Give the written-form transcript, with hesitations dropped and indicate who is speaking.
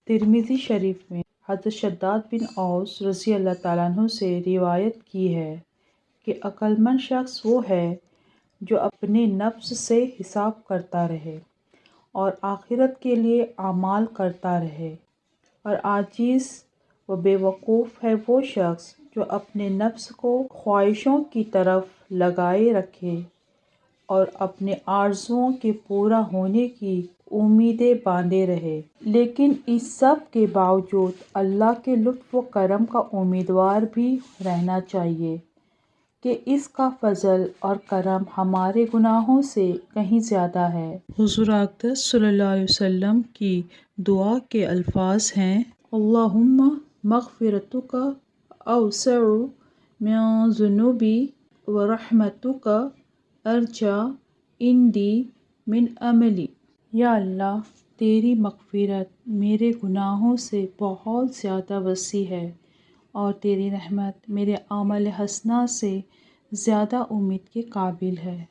Speaker 1: ترمذی شریف میں حضرت شداد بن اوس رضی اللہ تعالیٰ عنہ سے روایت کی ہے کہ عقل مند شخص وہ ہے جو اپنے نفس سے حساب کرتا رہے اور آخرت کے لیے اعمال کرتا رہے، اور عاجز و بے وقوف ہے وہ شخص جو اپنے نفس کو خواہشوں کی طرف لگائے رکھے اور اپنے آرزوؤں کے پورا ہونے کی امیدیں باندھے رہے، لیکن اس سب کے باوجود اللہ کے لطف و کرم کا امیدوار بھی رہنا چاہیے کہ اس کا فضل اور کرم ہمارے گناہوں سے کہیں زیادہ ہے۔ حضور اقدس صلی اللہ علیہ وسلم کی دعا کے الفاظ ہیں: اللہم مغفرتک اوسع من ذنوبی ورحمتک ارجی عندی من عملی۔ یا اللہ، تیری مغفرت میرے گناہوں سے بہت زیادہ وسیع ہے اور تیری رحمت میرے اعمال حسنہ سے زیادہ امید کے قابل ہے۔